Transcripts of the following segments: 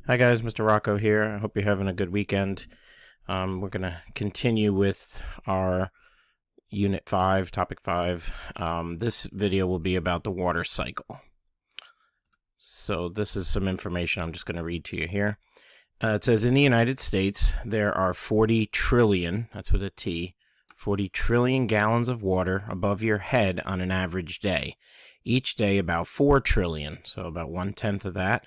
Hi guys, Mr. Rocco here. I hope you're having a good weekend. We're going to continue with our Unit 5, Topic 5. This video will be about the water cycle. So this is some information I'm just going to read to you here. It says in the United States there are 40 trillion, that's with a T, 40 trillion gallons of water above your head on an average day. Each day about 4 trillion, so about 1/10 of that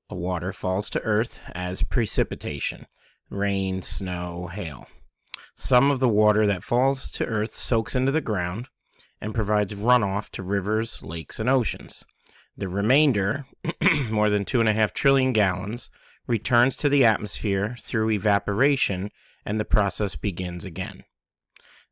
water falls to Earth as precipitation, rain, snow, hail. Some of the water that falls to Earth soaks into the ground and provides runoff to rivers, lakes, and oceans. The remainder, more than 2.5 trillion gallons, returns to the atmosphere through evaporation, and the process begins again.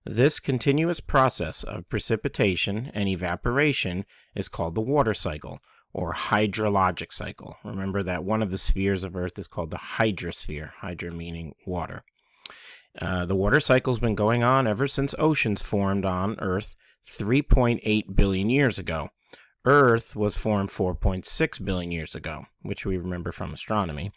This continuous process of precipitation and evaporation is called the water cycle, or hydrologic cycle. Remember that one of the spheres of Earth is called the hydrosphere, hydra meaning water. The water cycle's been going on ever since oceans formed on Earth 3.8 billion years ago. Earth was formed 4.6 billion years ago, which we remember from astronomy.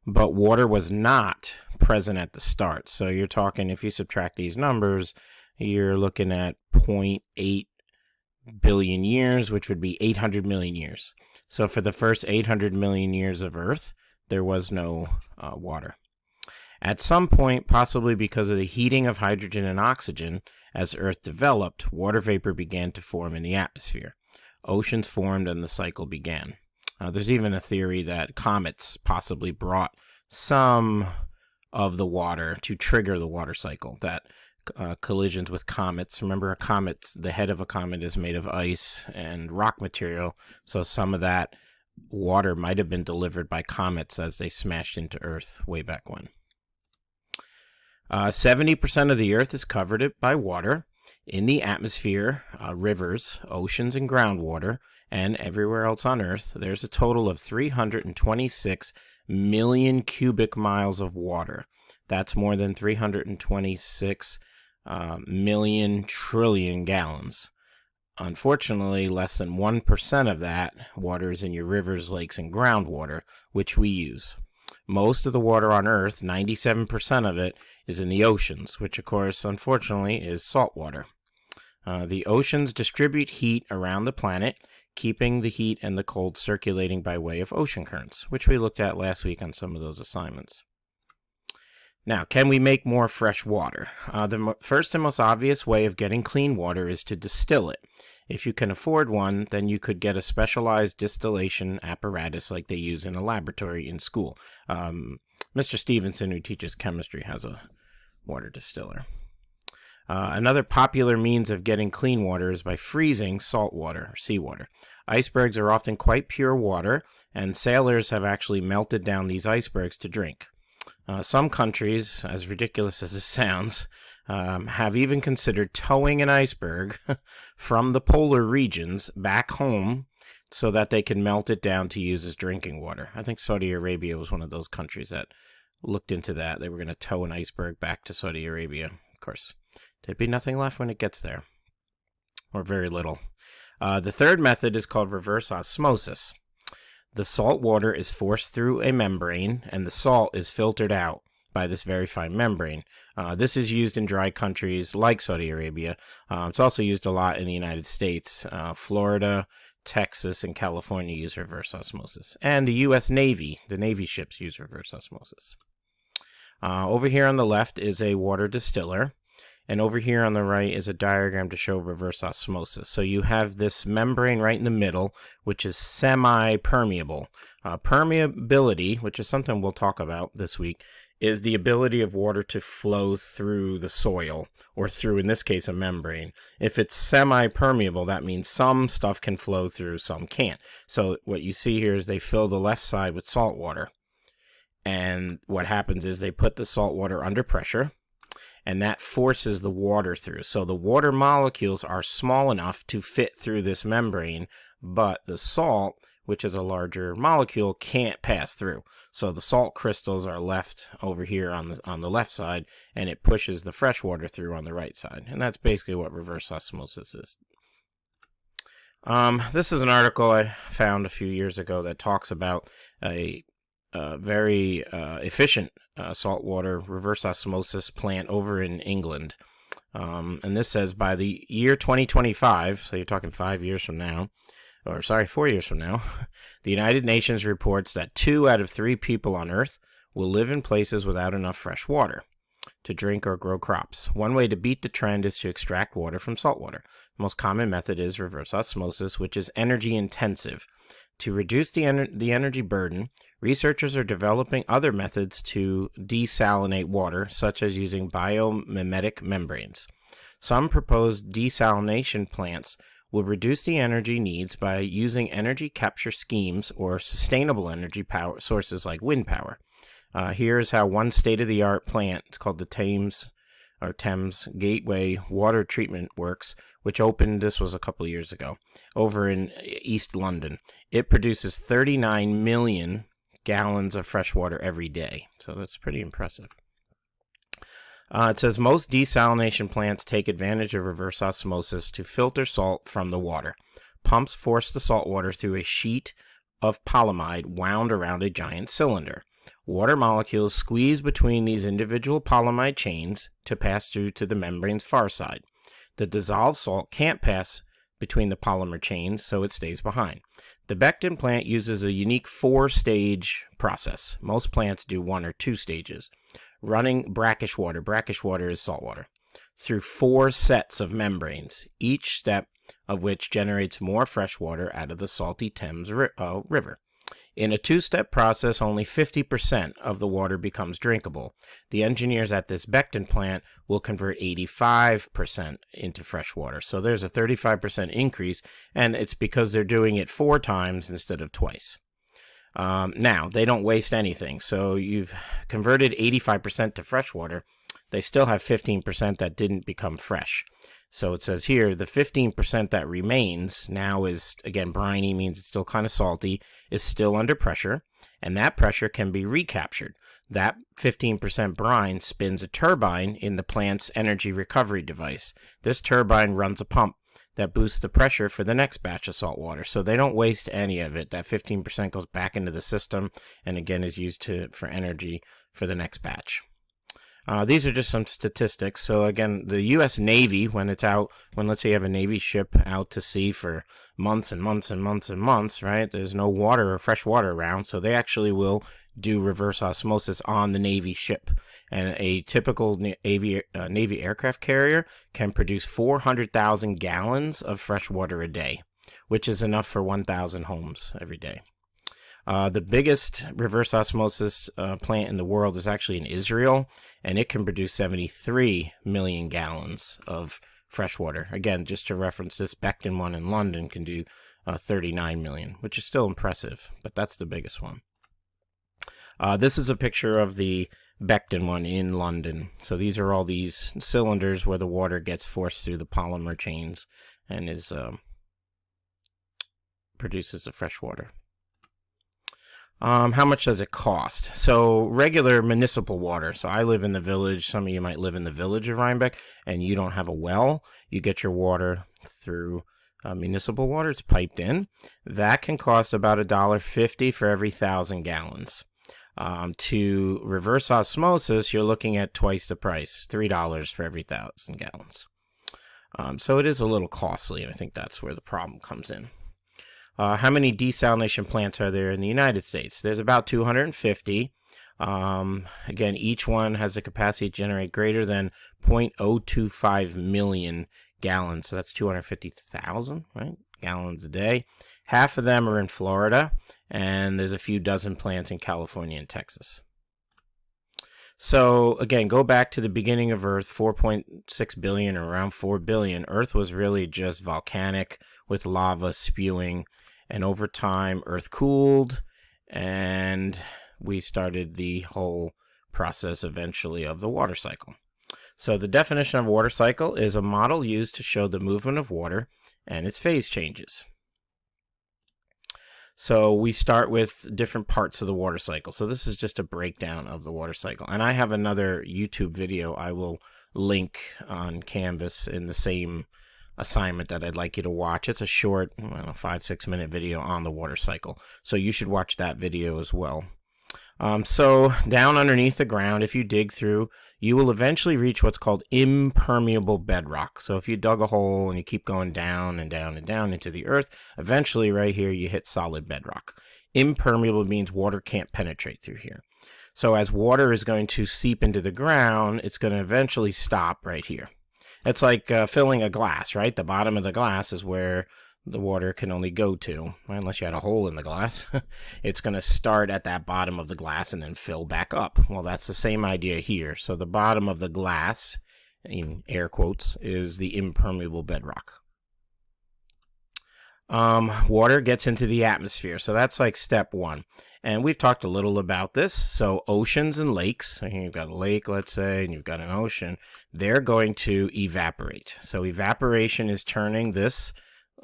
But water was not present at the start. So you're talking, if you subtract these numbers, you're looking at 0.8 billion years, which would be 800 million years. So for the first 800 million years of Earth, there was no water. At some point, possibly because of the heating of hydrogen and oxygen, as Earth developed, water vapor began to form in the atmosphere. Oceans formed and the cycle began. There's even a theory that comets possibly brought some of the water to trigger the water cycle, that collisions with comets. Remember, the head of a comet is made of ice and rock material, so some of that water might have been delivered by comets as they smashed into Earth way back when. 70% of the Earth is covered by water. In the atmosphere, rivers, oceans, and groundwater, and everywhere else on Earth, there's a total of 326 million cubic miles of water. That's more than 326 million trillion gallons. Unfortunately, less than 1% of that water is in your rivers, lakes, and groundwater, which we use. Most of the water on Earth, 97% of it, is in the oceans, which of course, unfortunately, is salt water. The oceans distribute heat around the planet, keeping the heat and the cold circulating by way of ocean currents, which we looked at last week on some of those assignments. Now, can we make more fresh water? The first and most obvious way of getting clean water is to distill it. If you can afford one, then you could get a specialized distillation apparatus like they use in a laboratory in school. Mr. Stevenson, who teaches chemistry, has a water distiller. Another popular means of getting clean water is by freezing salt water, or seawater. Icebergs are often quite pure water, and sailors have actually melted down these icebergs to drink. Some countries, as ridiculous as it sounds, have even considered towing an iceberg from the polar regions back home so that they can melt it down to use as drinking water. I think Saudi Arabia was one of those countries that looked into that. They were going to tow an iceberg back to Saudi Arabia. Of course, there'd be nothing left when it gets there, or very little. The third method is called reverse osmosis. The salt water is forced through a membrane, and the salt is filtered out by this very fine membrane. This is used in dry countries like Saudi Arabia. It's also used a lot in the United States. Florida, Texas, and California use reverse osmosis. And the U.S. Navy, the Navy ships use reverse osmosis. Over here on the left is a water distiller. And over here on the right is a diagram to show reverse osmosis. So you have this membrane right in the middle, which is semi-permeable. Permeability, which is something we'll talk about this week, is the ability of water to flow through the soil, or through, in this case, a membrane. If it's semi-permeable, that means some stuff can flow through, some can't. So what you see here is they fill the left side with salt water. And what happens is they put the salt water under pressure, and that forces the water through. So the water molecules are small enough to fit through this membrane, but the salt, which is a larger molecule, can't pass through. So the salt crystals are left over here on the left side, and it pushes the fresh water through on the right side. And that's basically what reverse osmosis is. This is an article I found a few years ago that talks about a very efficient saltwater reverse osmosis plant over in England. And this says by the year 2025, so you're talking 5 years from now, 4 years from now, the United Nations reports that 2 out of 3 people on Earth will live in places without enough fresh water to drink or grow crops. One way to beat the trend is to extract water from saltwater. The most common method is reverse osmosis, which is energy intensive. To reduce the energy burden, researchers are developing other methods to desalinate water, such as using biomimetic membranes. Some proposed desalination plants will reduce the energy needs by using energy capture schemes or sustainable energy power sources like wind power. Here's how one state-of-the-art plant, it's called the Thames Gateway Water Treatment Works, which opened, this was a couple of years ago, over in East London. It produces 39 million gallons of fresh water every day, so that's pretty impressive. It says most desalination plants take advantage of reverse osmosis to filter salt from the water. Pumps force the salt water through a sheet of polyamide wound around a giant cylinder. Water molecules squeeze between these individual polyamide chains to pass through to the membrane's far side. The dissolved salt can't pass between the polymer chains, so it stays behind. The Becton plant uses a unique 4-stage process. Most plants do 1 or 2 stages. Running brackish water is salt water, through 4 sets of membranes, each step of which generates more fresh water out of the salty Thames River. In a 2-step process, only 50% of the water becomes drinkable. The engineers at this Becton plant will convert 85% into fresh water. So there's a 35% increase, and it's because they're doing it 4 times instead of twice. Now, they don't waste anything. So you've converted 85% to fresh water. They still have 15% that didn't become fresh. So it says here, the 15% that remains now is, again, briny, means it's still kind of salty, is still under pressure, and that pressure can be recaptured. That 15% brine spins a turbine in the plant's energy recovery device. This turbine runs a pump that boosts the pressure for the next batch of salt water. So they don't waste any of it. That 15% goes back into the system and, again, is used for energy for the next batch. These are just some statistics. So again, the U.S. Navy, when let's say you have a Navy ship out to sea for months and months and months and months, right? There's no water or fresh water around, so they actually will do reverse osmosis on the Navy ship. And a typical Navy aircraft carrier can produce 400,000 gallons of fresh water a day, which is enough for 1,000 homes every day. The biggest reverse osmosis plant in the world is actually in Israel, and it can produce 73 million gallons of fresh water. Again, just to reference, this Becton one in London can do 39 million, which is still impressive, but that's the biggest one. This is a picture of the Becton one in London. So these are all these cylinders where the water gets forced through the polymer chains and produces the fresh water. How much does it cost? So regular municipal water. So I live in the village. Some of you might live in the village of Rhinebeck and you don't have a well. You get your water through municipal water. It's piped in. That can cost about $1.50 for every 1,000 gallons. To reverse osmosis, you're looking at twice the price, $3 for every 1,000 gallons. So it is a little costly, and I think that's where the problem comes in. How many desalination plants are there in the United States? There's about 250. Again, each one has the capacity to generate greater than 0.025 million gallons. So that's 250,000, right? Gallons a day. Half of them are in Florida, and there's a few dozen plants in California and Texas. So again, go back to the beginning of Earth, 4.6 billion or around 4 billion. Earth was really just volcanic with lava spewing. And over time, Earth cooled, and we started the whole process eventually of the water cycle. So the definition of a water cycle is a model used to show the movement of water and its phase changes. So we start with different parts of the water cycle. So this is just a breakdown of the water cycle. And I have another YouTube video I will link on Canvas in the same assignment that I'd like you to watch. It's a short, 5-6 minute video on the water cycle. So you should watch that video as well. So down underneath the ground, if you dig through, you will eventually reach what's called impermeable bedrock. So if you dug a hole and you keep going down and down and down into the earth, eventually right here you hit solid bedrock. Impermeable means water can't penetrate through here. So as water is going to seep into the ground, it's going to eventually stop right here. It's like filling a glass, right? The bottom of the glass is where the water can only go to, unless you had a hole in the glass. It's going to start at that bottom of the glass and then fill back up. Well, that's the same idea here. So the bottom of the glass, in air quotes, is the impermeable bedrock. Water gets into the atmosphere. So that's like step one. And we've talked a little about this. So oceans and lakes, so here you've got a lake, let's say, and you've got an ocean, they're going to evaporate. So evaporation is turning this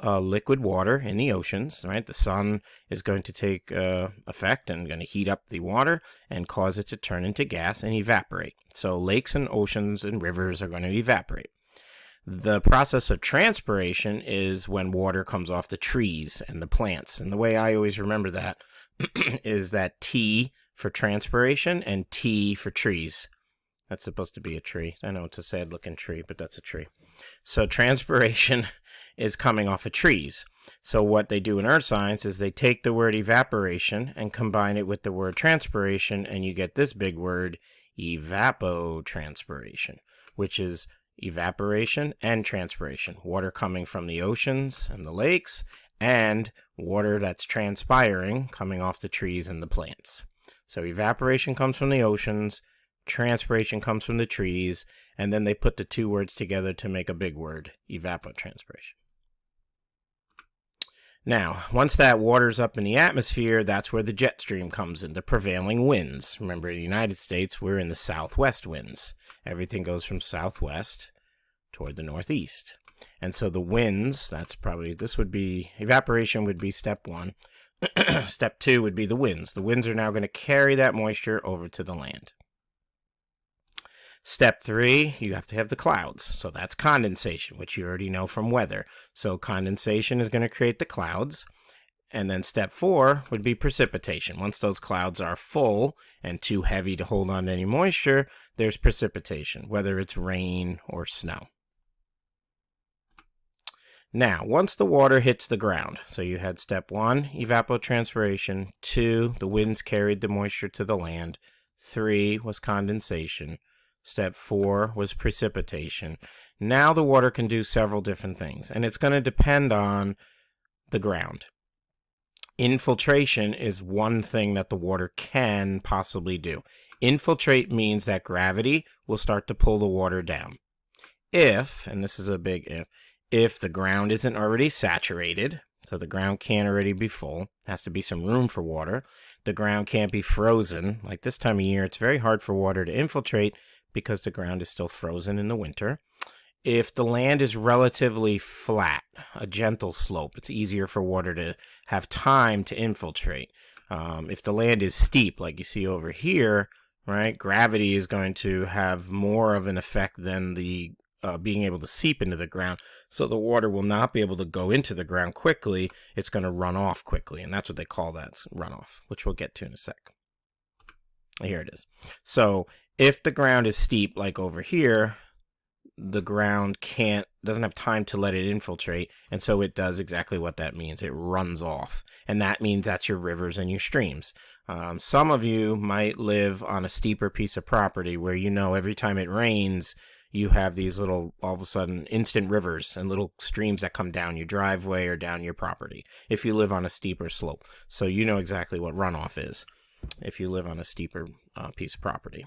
liquid water in the oceans, right? The sun is going to take effect and going to heat up the water and cause it to turn into gas and evaporate. So lakes and oceans and rivers are going to evaporate. The process of transpiration is when water comes off the trees and the plants. And the way I always remember that is that T for transpiration and T for trees. That's supposed to be a tree. I know it's a sad looking tree, but that's a tree. So transpiration is coming off of trees. So what they do in earth science is they take the word evaporation and combine it with the word transpiration, and you get this big word evapotranspiration, which is evaporation and transpiration. Water coming from the oceans and the lakes, and water that's transpiring coming off the trees and the plants. So evaporation comes from the oceans, transpiration comes from the trees, and then they put the two words together to make a big word, evapotranspiration. Now, once that water's up in the atmosphere, that's where the jet stream comes in, the prevailing winds. Remember, in the United States, we're in the southwest winds. Everything goes from southwest toward the northeast. And so the winds, that's probably, this would be, evaporation would be step one. Step two would be the winds. The winds are now going to carry that moisture over to the land. Step three, you have to have the clouds. So that's condensation, which you already know from weather. So condensation is going to create the clouds. And then step four would be precipitation. Once those clouds are full and too heavy to hold on to any moisture, there's precipitation, whether it's rain or snow. Now, once the water hits the ground, so you had step one, evapotranspiration, two, the winds carried the moisture to the land, three was condensation, step four was precipitation. Now the water can do several different things, and it's going to depend on the ground. Infiltration is one thing that the water can possibly do. Infiltrate means that gravity will start to pull the water down. If, and this is a big if the ground isn't already saturated, so the ground can't already be full, has to be some room for water. The ground can't be frozen. Like this time of year, it's very hard for water to infiltrate because the ground is still frozen in the winter. If the land is relatively flat, a gentle slope, it's easier for water to have time to infiltrate. If the land is steep, like you see over here, right, gravity is going to have more of an effect than the being able to seep into the ground. So the water will not be able to go into the ground quickly. It's going to run off quickly, and that's what they call that, runoff, which we'll get to in a sec. Here it is. So if the ground is steep, like over here, the ground doesn't have time to let it infiltrate, and so it does exactly what that means. It runs off, and that means that's your rivers and your streams. Some of you might live on a steeper piece of property where you know every time it rains, you have these little, all of a sudden, instant rivers and little streams that come down your driveway or down your property if you live on a steeper slope. So you know exactly what runoff is if you live on a steeper piece of property.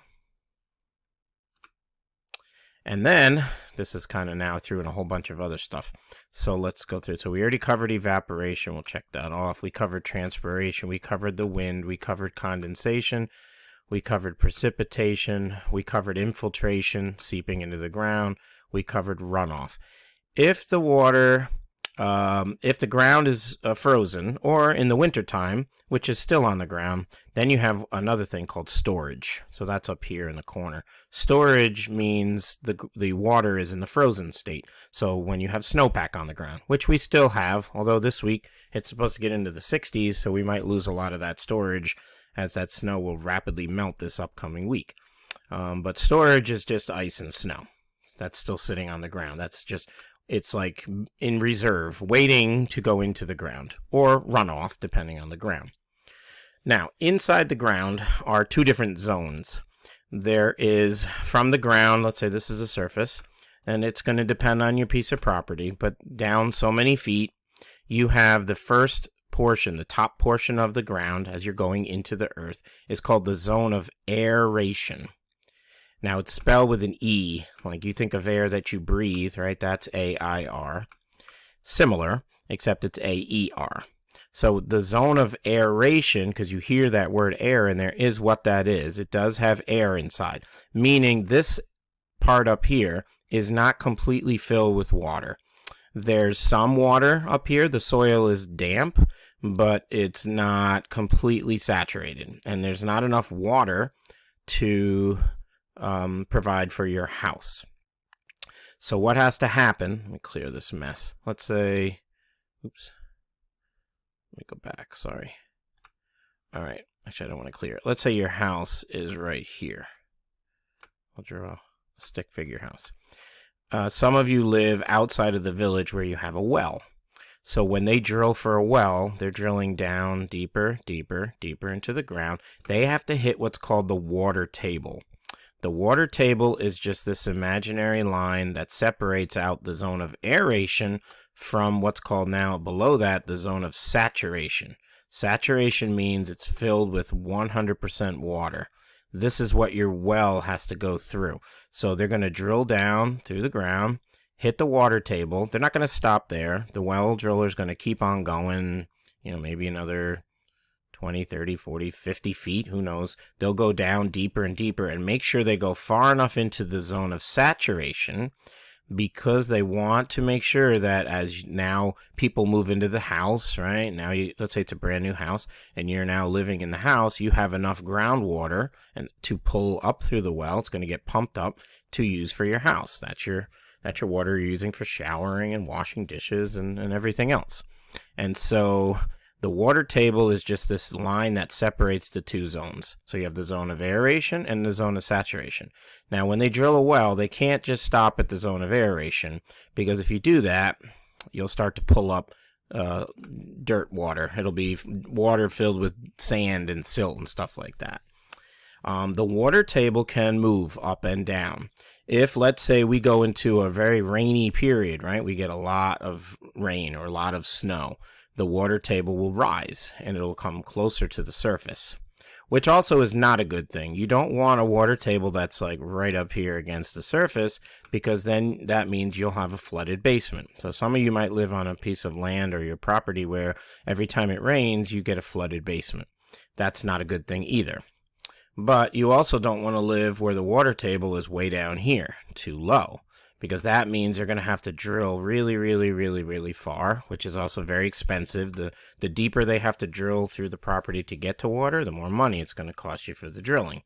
And then, this is kind of now through in a whole bunch of other stuff. So let's go through it. So we already covered evaporation. We'll check that off. We covered transpiration. We covered the wind. We covered condensation. We covered precipitation. We covered infiltration, seeping into the ground. We covered runoff. If the water, if the ground is frozen, or in the wintertime, which is still on the ground, then you have another thing called storage. So that's up here in the corner. Storage means the water is in the frozen state. So when you have snowpack on the ground, which we still have, although this week it's supposed to get into the 60s, so we might lose a lot of that storage as that snow will rapidly melt this upcoming week. But storage is just ice and snow. That's still sitting on the ground. It's like in reserve, waiting to go into the ground or runoff, depending on the ground. Now, inside the ground are two different zones. There is from the ground, let's say this is a surface, and it's going to depend on your piece of property, but down so many feet, you have the first portion, the top portion of the ground as you're going into the earth, is called the zone of aeration. Now, it's spelled with an E, like you think of air that you breathe, right? That's A-I-R. Similar, except it's A-E-R. So the zone of aeration, because you hear that word air in there, is what that is. It does have air inside, meaning this part up here is not completely filled with water. There's some water up here. The soil is damp, but it's not completely saturated. And there's not enough water to provide for your house. So what has to happen? Let me clear this mess. Let's say, oops. Let me go back, sorry. All right, actually I don't want to clear it. Let's say your house is right here. I'll draw a stick figure house. Some of you live outside of the village where you have a well. So when they drill for a well, they're drilling down deeper, deeper, deeper into the ground. They have to hit what's called the water table. The water table is just this imaginary line that separates out the zone of aeration from what's called now below that the zone of saturation. Saturation means it's filled with 100% water. This is what your well has to go through. So they're going to drill down through the ground, hit the water table. They're not going to stop there. The well driller is going to keep on going, maybe another 20, 30, 40, 50 feet, who knows. They'll go down deeper and deeper and make sure they go far enough into the zone of saturation, because they want to make sure that as now people move into the house, right? Now, let's say it's a brand new house and you're now living in the house, you have enough groundwater and to pull up through the well. It's going to get pumped up to use for your house. That's your water you're using for showering and washing dishes and everything else. And so the water table is just this line that separates the two zones. So you have the zone of aeration and the zone of saturation. Now, when they drill a well, they can't just stop at the zone of aeration, because if you do that, you'll start to pull up dirt water. It'll be water filled with sand and silt and stuff like that. The water table can move up and down. If, let's say, we go into a very rainy period, right? We get a lot of rain or a lot of snow. The water table will rise and it'll come closer to the surface, which also is not a good thing. You don't want a water table that's like right up here against the surface, because then that means you'll have a flooded basement. So some of you might live on a piece of land or your property where every time it rains, you get a flooded basement. That's not a good thing either. But you also don't want to live where the water table is way down here, too low, because that means they're going to have to drill really, really, really, really far, which is also very expensive. The deeper they have to drill through the property to get to water, the more money it's going to cost you for the drilling.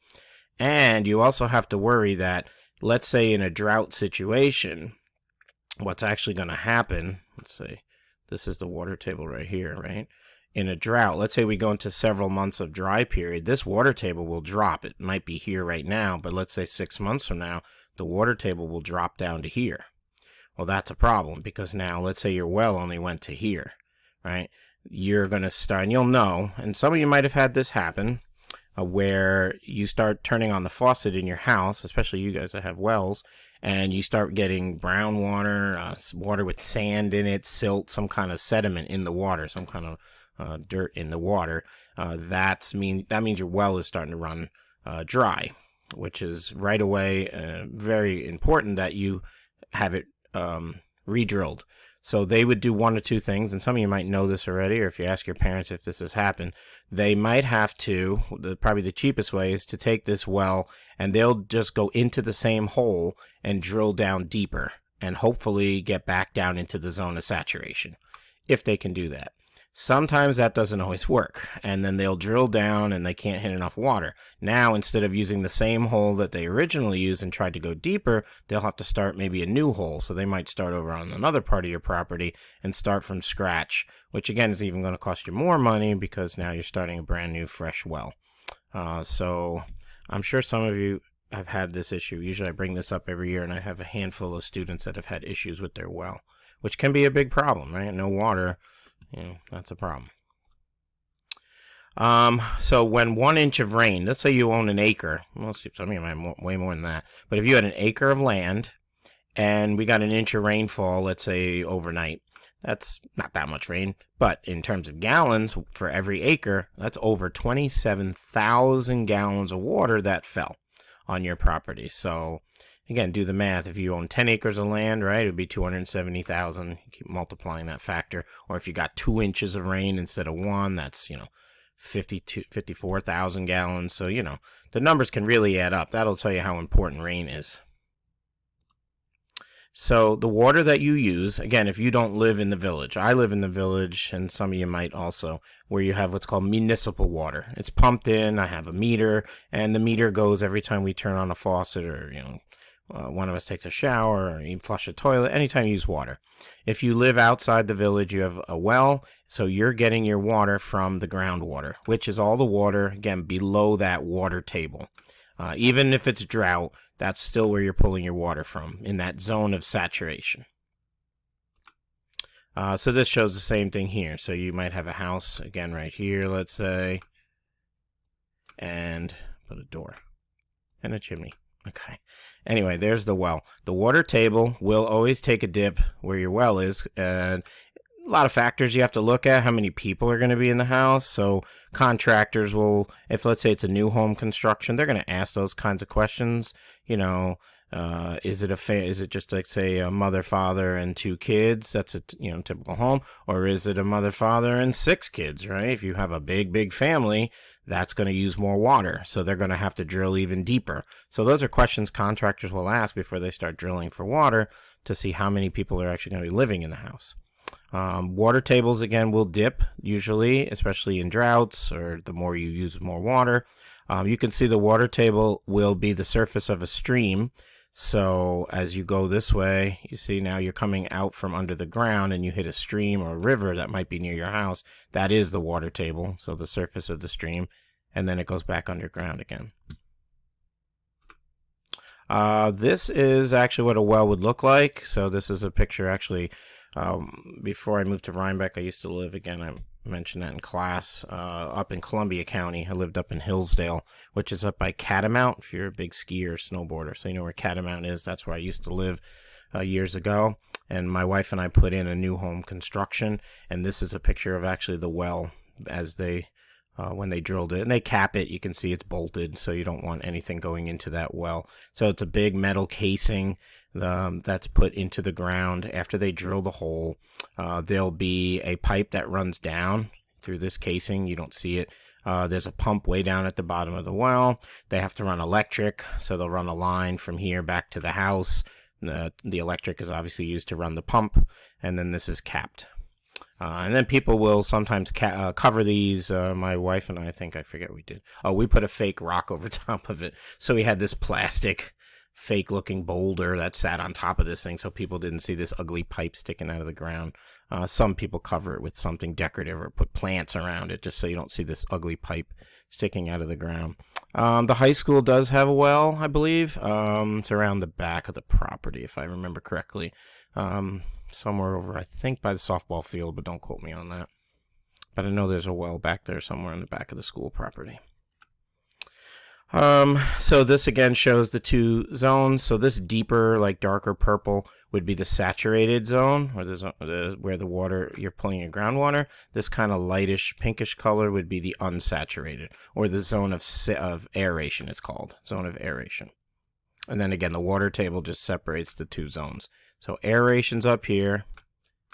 And you also have to worry that, let's say in a drought situation, what's actually going to happen, let's say this is the water table right here, right? In a drought, let's say we go into several months of dry period, this water table will drop. It might be here right now, but let's say 6 months from now, the water table will drop down to here. Well, that's a problem, because now let's say your well only went to here, right? You're going to start, and you'll know, and some of you might have had this happen, where you start turning on the faucet in your house, especially you guys that have wells, and you start getting brown water, water with sand in it, silt, some kind of sediment in the water, some kind of dirt in the water. That means your well is starting to run dry, which is right away very important that you have it re-drilled. So they would do one or two things, and some of you might know this already, or if you ask your parents if this has happened, they might have to, probably the cheapest way is to take this well and they'll just go into the same hole and drill down deeper and hopefully get back down into the zone of saturation, if they can do that. Sometimes that doesn't always work, and then they'll drill down and they can't hit enough water. Now, instead of using the same hole that they originally used and tried to go deeper, they'll have to start maybe a new hole. So they might start over on another part of your property and start from scratch, which again is even going to cost you more money, because now you're starting a brand new fresh well. So I'm sure some of you have had this issue. Usually I bring this up every year, and I have a handful of students that have had issues with their well, which can be a big problem, right? No water, that's a problem. So when 1 inch of rain, let's say you own an acre, most some of you might have way more than that, but if you had an acre of land and we got an inch of rainfall, let's say overnight, that's not that much rain, but in terms of gallons for every acre, that's over 27,000 gallons of water that fell on your property. So again, do the math. If you own 10 acres of land, right, it would be 270,000. You keep multiplying that factor. Or if you got 2 inches of rain instead of 1, that's, 54,000 gallons. So, the numbers can really add up. That'll tell you how important rain is. So the water that you use, again, if you don't live in the village, I live in the village, and some of you might also, where you have what's called municipal water. It's pumped in, I have a meter, and the meter goes every time we turn on a faucet, or, one of us takes a shower, or you flush a toilet, anytime you use water. If you live outside the village, you have a well, so you're getting your water from the groundwater, which is all the water, again, below that water table. Even if it's drought, that's still where you're pulling your water from, in that zone of saturation. So this shows the same thing here. So you might have a house, again, right here, let's say, and put a door and a chimney. Okay. Anyway, there's the well. The water table will always take a dip where your well is, and a lot of factors you have to look at. How many people are going to be in the house? So contractors will, if let's say it's a new home construction, they're going to ask those kinds of questions. Is it just like, say, a mother, father, and 2 kids? That's a typical home. Or is it a mother, father, and 6 kids? Right? If you have a big family, that's going to use more water, so they're going to have to drill even deeper. So those are questions contractors will ask before they start drilling for water, to see how many people are actually going to be living in the house. Water tables, again, will dip, usually, especially in droughts, or the more you use more water. You can see the water table will be the surface of a stream. So as you go this way, you see now you're coming out from under the ground, and you hit a stream or a river that might be near your house. That is the water table, so the surface of the stream, and then it goes back underground again. This is actually what a well would look like. So this is a picture, actually, before I moved to Rhinebeck. I used to live, again, I mentioned that in class, up in Columbia County. I lived up in Hillsdale, which is up by Catamount, if you're a big skier or snowboarder. So you know where Catamount is. That's where I used to live years ago. And my wife and I put in a new home construction, and this is a picture of actually the well as they when they drilled it. And they cap it. You can see it's bolted, so you don't want anything going into that well. So it's a big metal casing that's put into the ground. After they drill the hole, there'll be a pipe that runs down through this casing. You don't see it. There's a pump way down at the bottom of the well. They have to run electric, so they'll run a line from here back to the house. The electric is obviously used to run the pump, and then this is capped. And then people will sometimes cover these. My wife and I think, I forget what we did. Oh, we put a fake rock over top of it. So we had this plastic fake looking boulder that sat on top of this thing, so people didn't see this ugly pipe sticking out of the ground. Some people cover it with something decorative or put plants around it, just so you don't see this ugly pipe sticking out of the ground. The high school does have a well, I believe. It's around the back of the property, if I remember correctly. Somewhere over, I think, by the softball field, but don't quote me on that. But I know there's a well back there somewhere in the back of the school property. So this again shows the 2 zones. So this deeper, like darker purple, would be the saturated zone, or where the water, you're pulling your groundwater. This kind of lightish pinkish color would be the unsaturated, or the zone of aeration, it's called, zone of aeration. And then again, the water table just separates the 2 zones. So aeration's up here,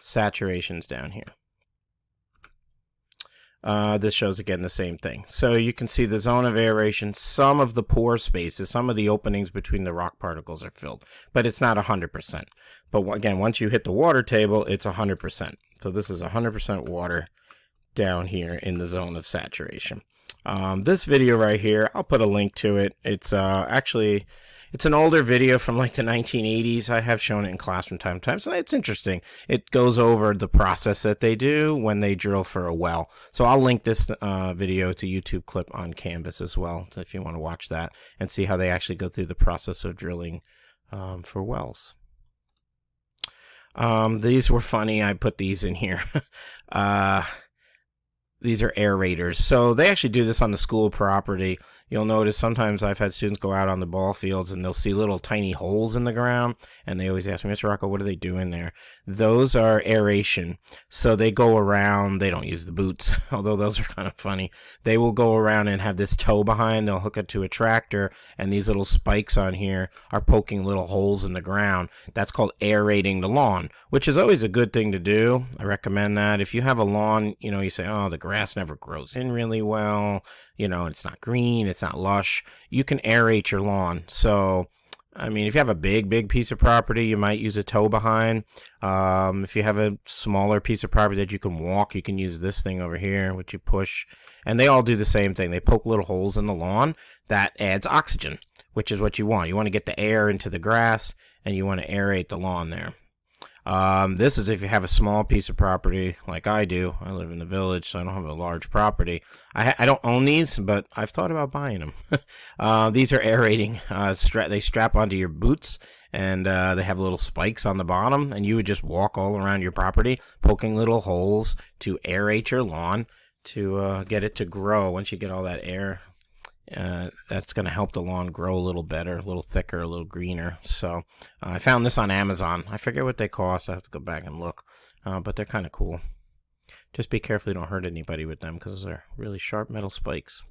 saturation's down here. This shows again the same thing. So you can see the zone of aeration, some of the pore spaces, some of the openings between the rock particles are filled, but it's not 100%. But again, once you hit the water table, it's 100%. So this is 100% water down here in the zone of saturation. This video right here, I'll put a link to it. It's actually, It's an older video from like the 1980s. I have shown it in class from time to time, so it's interesting. It goes over the process that they do when they drill for a well. So I'll link this video to YouTube clip on Canvas as well, so if you want to watch that and see how they actually go through the process of drilling for wells. These were funny. I put these in here. These are aerators. So they actually do this on the school property. You'll notice sometimes I've had students go out on the ball fields and they'll see little tiny holes in the ground, and they always ask me, Mr. Rocco, what are they doing there? Those are aeration. So they go around, they don't use the boots, although those are kind of funny. They will go around and have this toe behind, they'll hook it to a tractor, and these little spikes on here are poking little holes in the ground. That's called aerating the lawn, which is always a good thing to do. I recommend that. If you have a lawn, you know, you say, oh, the grass never grows in really well, you know, it's not green, it's not lush, you can aerate your lawn. So, I mean, if you have a big piece of property, you might use a toe behind. If you have a smaller piece of property that you can walk, you can use this thing over here, which you push. And they all do the same thing. They poke little holes in the lawn. That adds oxygen, which is what you want. You want to get the air into the grass, and you want to aerate the lawn there. This is if you have a small piece of property like I do. I live in the village, so I don't have a large property. I don't own these, but I've thought about buying them. These are aerating. They strap onto your boots, and they have little spikes on the bottom, and you would just walk all around your property, poking little holes to aerate your lawn to get it to grow. Once you get all that air, that's going to help the lawn grow a little better, a little thicker, a little greener. So I found this on Amazon. I forget what they cost. I have to go back and look, but they're kind of cool. Just be careful you don't hurt anybody with them, because they're really sharp metal spikes.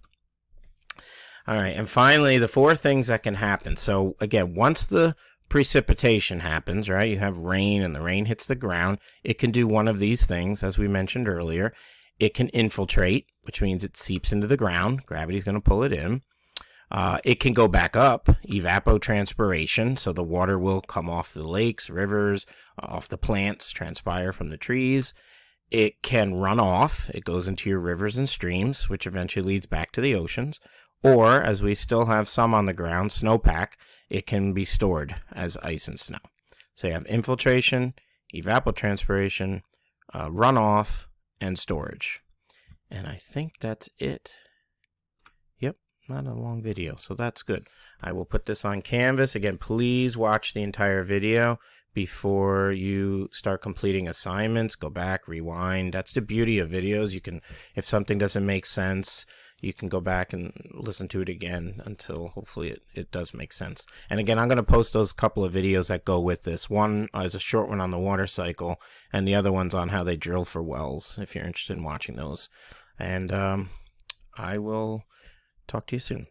All right, and finally, the 4 things that can happen. So again, once the precipitation happens, right, you have rain and the rain hits the ground, it can do one of these things, as we mentioned earlier. It can infiltrate, which means it seeps into the ground. Gravity's going to pull it in. It can go back up, evapotranspiration, so the water will come off the lakes, rivers, off the plants, transpire from the trees. It can run off. It goes into your rivers and streams, which eventually leads back to the oceans. Or, as we still have some on the ground, snowpack, it can be stored as ice and snow. So you have infiltration, evapotranspiration, runoff, and storage. And I think that's it. Yep, not a long video, so that's good. I will put this on Canvas. Again, please watch the entire video before you start completing assignments. Go back, rewind. That's the beauty of videos. You can, if something doesn't make sense, you can go back and listen to it again until hopefully it does make sense. And again, I'm going to post those couple of videos that go with this. One is a short one on the water cycle, and the other one's on how they drill for wells, if you're interested in watching those. And I will talk to you soon.